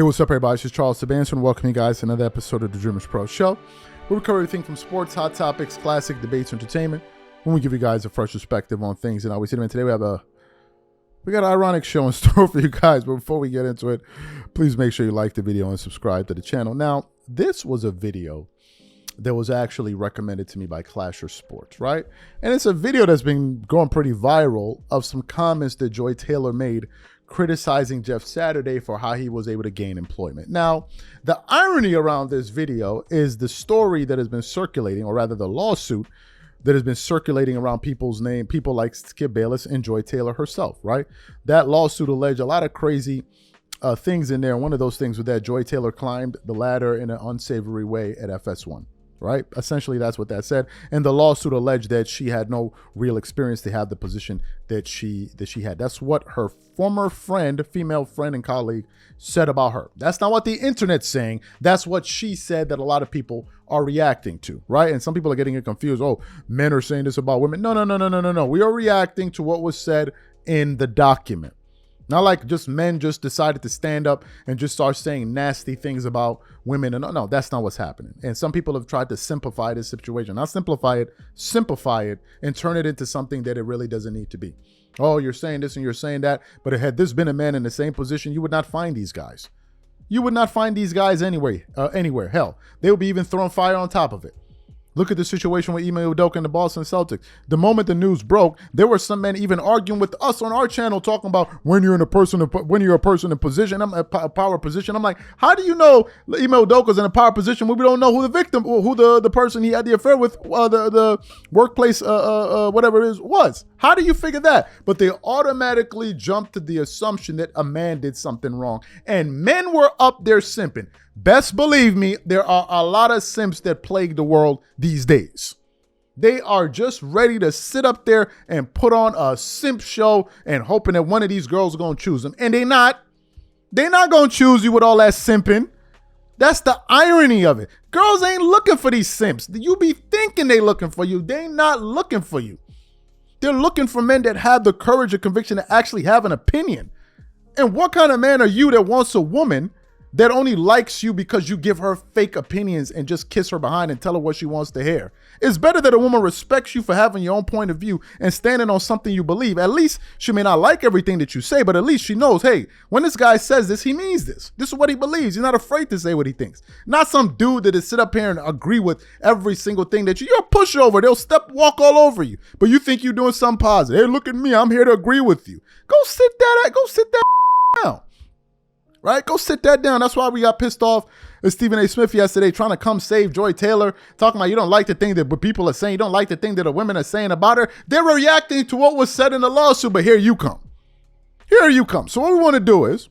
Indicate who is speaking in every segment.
Speaker 1: Hey, what's up, everybody? This is Charles Sebastian. Welcome you guys to another episode of the Dreamers Pro Show, where we cover everything from sports, hot topics, classic debates, entertainment, when we give you guys a fresh perspective on things. And I always say, today we got an ironic show in store for you guys. But before we get into it, please make sure you like the video and subscribe to the channel. Now, this was a video that was actually recommended to me by Clasher Sports, right? And it's a video that's been going pretty viral of some comments that Joy Taylor made criticizing Jeff Saturday for how he was able to gain employment. Now, the irony around this video is the story that has been circulating, or rather the lawsuit that has been circulating around people's name, people like Skip Bayless and Joy Taylor herself, right? That lawsuit alleged a lot of crazy things in there. One of those things was that Joy Taylor climbed the ladder in an unsavory way at FS1. Right? Essentially, that's what that said. And the lawsuit alleged that she had no real experience to have the position that she had. That's what her former friend, female friend and colleague, said about her. That's not what the internet's saying. That's what she said that a lot of people are reacting to, right? And some people are getting it confused. Oh, men are saying this about women. No. We are reacting to what was said in the document. Not like just men just decided to stand up and just start saying nasty things about women. And no, that's not what's happening. And some people have tried to simplify this situation. Not simplify it, and turn it into something that it really doesn't need to be. Oh, you're saying this and you're saying that. But had this been a man in the same position, you would not find these guys. You would not find these guys anywhere. Hell, they would be even throwing fire on top of it. Look at the situation with Ime Udoka and the Boston Celtics. The moment the news broke, there were some men even arguing with us on our channel talking about when you're a person in position, a power position. I'm like, how do you know Ime Udoka's in a power position when we don't know who the victim, or who the person he had the affair with, the workplace, whatever it is, was? How do you figure that? But they automatically jumped to the assumption that a man did something wrong, and men were up there simping. Best believe me, there are a lot of simps that plague the world these days. They are just ready to sit up there and put on a simp show and hoping that one of these girls is going to choose them. And they're not going to choose you with all that simping. That's the irony of it. Girls ain't looking for these simps. You be thinking they looking for you. They not looking for you. They're looking for men that have the courage and conviction to actually have an opinion. And what kind of man are you that wants a woman that only likes you because you give her fake opinions and just kiss her behind and tell her what she wants to hear? It's better that a woman respects you for having your own point of view and standing on something you believe. At least she may not like everything that you say, but at least she knows, hey, when this guy says this, he means this. This is what he believes. He's not afraid to say what he thinks. Not some dude that is sit up here and agree with every single thing that you're a pushover. They'll walk all over you, but you think you're doing something positive. Hey, look at me. I'm here to agree with you. Go sit that down. Right? Go sit that down. That's why we got pissed off at Stephen A. Smith yesterday trying to come save Joy Taylor, talking about you don't like the thing that people are saying. You don't like the thing that the women are saying about her. They're reacting to what was said in the lawsuit, but here you come. So what we want to do is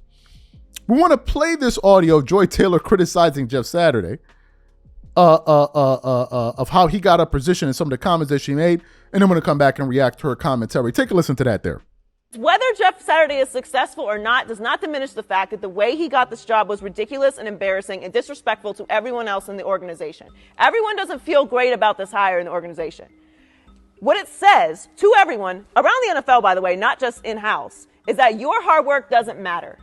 Speaker 1: we want to play this audio of Joy Taylor criticizing Jeff Saturday of how he got a position and some of the comments that she made, and then we're going to come back and react to her commentary. Take a listen to that there.
Speaker 2: Whether Jeff Saturday is successful or not does not diminish the fact that the way he got this job was ridiculous and embarrassing and disrespectful to everyone else in the organization. Everyone doesn't feel great about this hire in the organization. What it says to everyone, around the NFL, by the way, not just in-house, is that your hard work doesn't matter.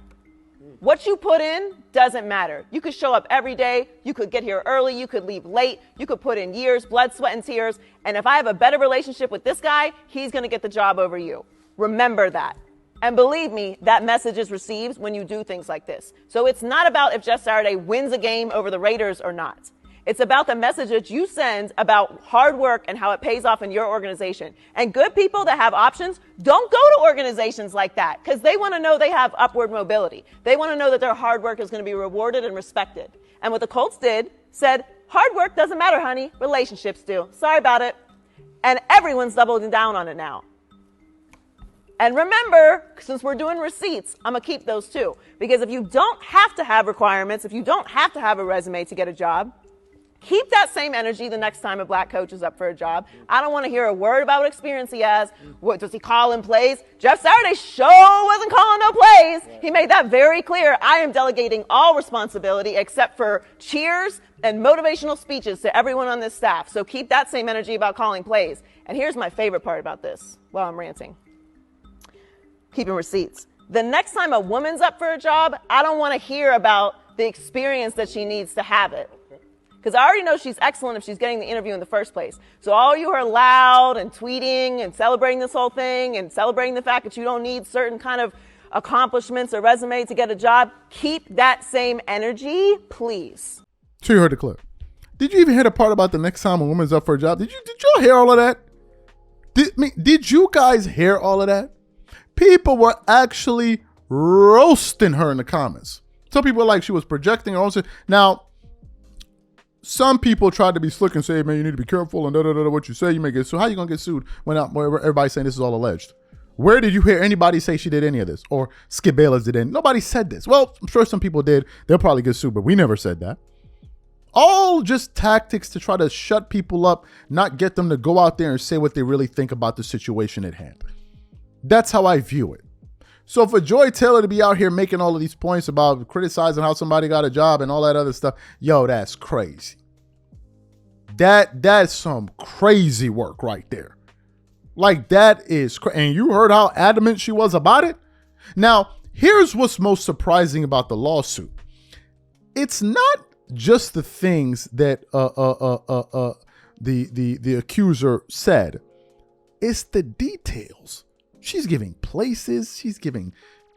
Speaker 2: What you put in doesn't matter. You could show up every day. You could get here early. You could leave late. You could put in years, blood, sweat, and tears. And if I have a better relationship with this guy, he's going to get the job over you. Remember that. And believe me, that message is received when you do things like this. So it's not about if Jeff Saturday wins a game over the Raiders or not. It's about the message that you send about hard work and how it pays off in your organization. And good people that have options don't go to organizations like that because they want to know they have upward mobility. They want to know that their hard work is going to be rewarded and respected. And what the Colts did, said, hard work doesn't matter, honey. Relationships do. Sorry about it. And everyone's doubling down on it now. And remember, since we're doing receipts, I'm going to keep those too. Because if you don't have to have requirements, if you don't have to have a resume to get a job, keep that same energy the next time a black coach is up for a job. I don't want to hear a word about what experience he has. What does he call in plays? Jeff Saturday sure wasn't calling no plays. He made that very clear. I am delegating all responsibility except for cheers and motivational speeches to everyone on this staff. So keep that same energy about calling plays. And here's my favorite part about this while I'm ranting. Keeping receipts. The next time a woman's up for a job, I don't want to hear about the experience that she needs to have it. Because I already know she's excellent if she's getting the interview in the first place. So all you are loud and tweeting and celebrating this whole thing and celebrating the fact that you don't need certain kind of accomplishments or resume to get a job, keep that same energy, please.
Speaker 1: So you heard the clip. Did you even hear the part about the next time a woman's up for a job? Did y'all hear all of that? Did you guys hear all of that? People were actually roasting her in the comments. Some people were like she was projecting her own. Now, some people tried to be slick and say, man, you need to be careful and what you say, you may get sued. How you going to get sued when everybody's saying this is all alleged? Where did you hear anybody say she did any of this? Or Skip Bayless did any? Nobody said this. Well, I'm sure some people did. They'll probably get sued, but we never said that. All just tactics to try to shut people up, not get them to go out there and say what they really think about the situation at hand. That's how I view it. So for Joy Taylor to be out here making all of these points about criticizing how somebody got a job and all that other stuff, yo, that's crazy. That's some crazy work right there. Like that is crazy. And you heard how adamant she was about it? Now, here's what's most surprising about the lawsuit. It's not just the things that the accuser said. It's the details. She's giving places, she's giving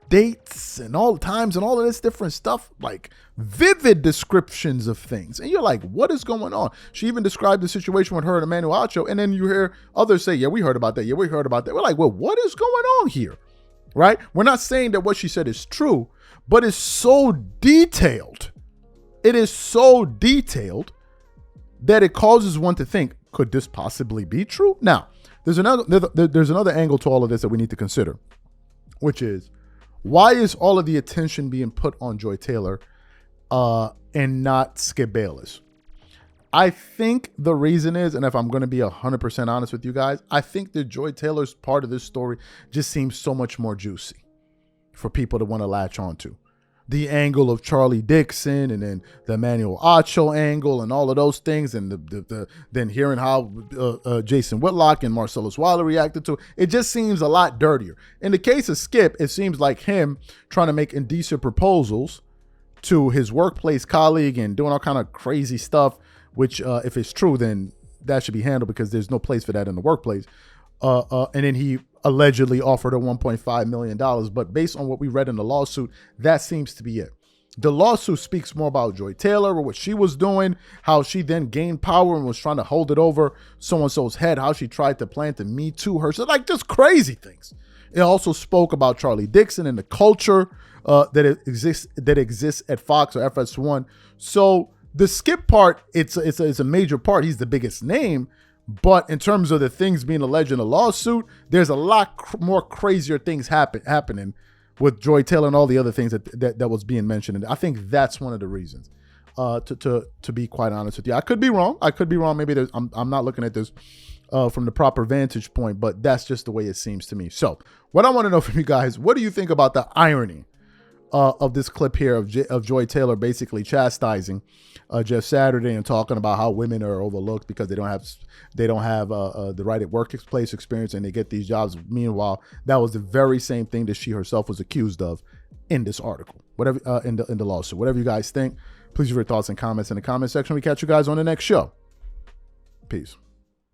Speaker 1: dates and all times and all of this different stuff, like vivid descriptions of things. And you're like, what is going on? She even described the situation with her and Emmanuel Acho. And then you hear others say, yeah, we heard about that. Yeah, we heard about that. We're like, well, what is going on here? Right? We're not saying that what she said is true, but it's so detailed. It is so detailed that it causes one to think, could this possibly be true? Now, there's another angle to all of this that we need to consider, which is, why is all of the attention being put on Joy Taylor and not Skip Bayless? I think the reason is, and if I'm going to be 100% honest with you guys, I think that Joy Taylor's part of this story just seems so much more juicy for people to want to latch onto. The angle of Charlie Dixon and then the Emmanuel Acho angle and all of those things, and then hearing how Jason Whitlock and Marcellus Wilder reacted to it, it just seems a lot dirtier. In the case of Skip, it seems like him trying to make indecent proposals to his workplace colleague and doing all kind of crazy stuff, which if it's true, then that should be handled because there's no place for that in the workplace. And then he allegedly offered her $1.5 million. But based on what we read in the lawsuit, that seems to be it. The lawsuit speaks more about Joy Taylor or what she was doing, how she then gained power and was trying to hold it over so-and-so's head, how she tried to plant the Me Too her. So like just crazy things. It also spoke about Charlie Dixon and the culture that exists at Fox or FS1. So the Skip part, it's a major part. He's the biggest name. But in terms of the things being alleged in the lawsuit, there's a lot more crazier things happening with Joy Taylor and all the other things that was being mentioned. And I think that's one of the reasons, to be quite honest with you. I could be wrong. Maybe I'm not looking at this from the proper vantage point, but that's just the way it seems to me. So what I want to know from you guys, what do you think about the irony of this clip here of Joy Taylor basically chastising Jeff Saturday and talking about how women are overlooked because they don't have the right workplace experience and they get these jobs. Meanwhile, that was the very same thing that she herself was accused of in this article, whatever in the lawsuit. Whatever you guys think, please leave your thoughts and comments in the comment section. We catch you guys on the next show. Peace.